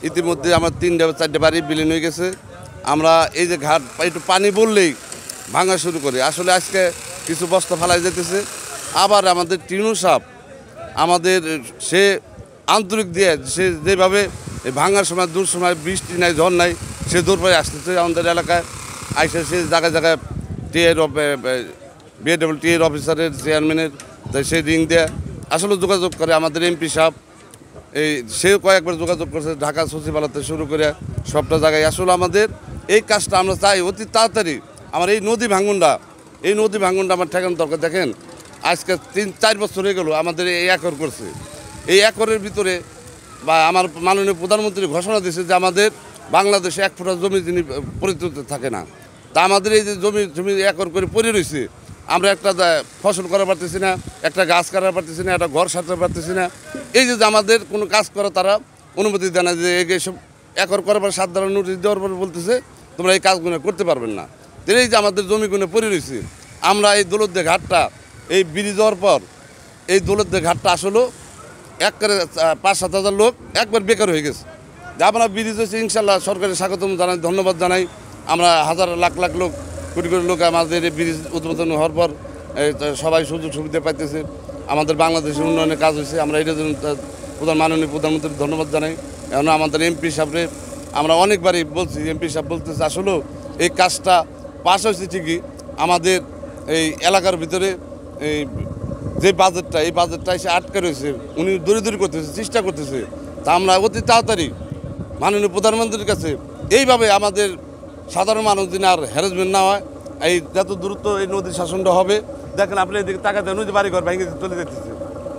ইতিমধ্যে আমার 3-4টা বাড়ি বিলীন হয়ে গেছে। আমরা এই যে ঘাট একটু পানি বললেই ভাঙা শুরু করি। আসলে আজকে কিছু বস্তা ফেলাই যেতেছে। আবার আমাদের টিনু সাহেব আমাদের সে আন্তরিক দিয়ে সে যেভাবে ভাঙার সময় দূর সময় বৃষ্টি নাই ঝড় নাই সে দূর পায়ে আসতেছে আমাদের এলাকায় আইসে সে জায়গায় জায়গায় BAWTL অফিসারের চেয়ারম্যানের সেই রিং দিয়ে আসলে যোগাযোগ করে আমাদের এমপি সাহেব সে কয়েকবার যোগাযোগ করছে ঢাকা সচিবালয়তে শুরু করে সবটা জায়গায়। আসলে আমাদের এই কাজটা আমরা চাই অতি তাড়াতাড়ি আমার এই নদী ভাঙনটা আমার ঠেকানো দরকার। দেখেন আজকে 3-4 বছর হয়ে গেল আমাদের এই একর করছে। এই একরের ভিতরে বা আমার মাননীয় প্রধানমন্ত্রী ঘোষণা দিয়েছে যে আমাদের বাংলাদেশে 1 ফুটা জমি যিনি পরিত্যক্ত থাকে না। তা আমাদের এই যে জমি একর করে পড়ে রয়েছে আমরা একটা ফসল করা পারতেছি না, একটা গাছ কাটা পারতেছি না, একটা ঘর সারতে পারতেছি না। এই যে আমাদের কোনো কাজ করা তারা অনুমতি দেয় না, যে এইসব একর করার পর সাধারণ নোটিশ দেওয়ার পর বলতেছে তোমরা এই কাজগুলো করতে পারবেন না। এই যে আমাদের জমিগুলো পড়ে রয়েছে আমরা এই দৌলতদিয়া ঘাটটা এই ব্রিজ হওয়ার পর এই দৌলতদিয়া ঘাটটা আসলে একবারে 5-7 হাজার লোক একবার বেকার হয়ে গেছে। যে আমরা ব্রিজ হয়েছে ইনশাল্লাহ সরকারের স্বাগতম জানাই, ধন্যবাদ জানাই। আমরা হাজার লাখ লোক কোটি কোটি লোক আমাদের এই ব্রিজ উদ্বোধন হওয়ার পর সবাই সুযোগ সুবিধা পাইতেছে। আমাদের বাংলাদেশের উন্নয়নের কাজ হয়েছে। আমরা এটার জন্য মাননীয় প্রধানমন্ত্রীর ধন্যবাদ জানাই। এখন আমাদের এমপি সাহেবরে আমরা অনেকবারই বলছি, এমপি সাহেব বলতেছে আসলেও এই কাজটা পাস হয়েছে ঠিকই, আমাদের এই এলাকার ভিতরে এই যে বাজেটটা এই বাজেটটা এসে আটকে রয়েছে উনি দূরে করতেছে, চেষ্টা করতেছে। তা আমরা অতি তাড়াতাড়ি মাননীয় প্রধানমন্ত্রীর কাছে এইভাবে আমাদের সাধারণ মানুষ দিন আর হ্যারাসমেন্ট না হয়, এই যত দ্রুত এই নদীর শাসনটা হবে। দেখেন আপনি এদিকে তাকাতে নদী বাড়িঘর ভেঙে চলে যেতেছে,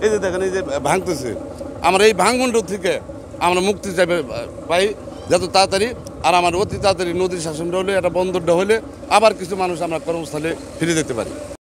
এই যে দেখেন এই যে ভাঙতেছে। আমরা এই ভাঙন থেকে আমরা মুক্তি চাইবে পাই যত তাড়াতাড়ি। আর আমার অতি তাড়াতাড়ি নদীর শাসনটা হলে একটা বন্দরটা হলে আবার কিছু মানুষ আমরা কর্মস্থলে ফিরে যেতে পারি।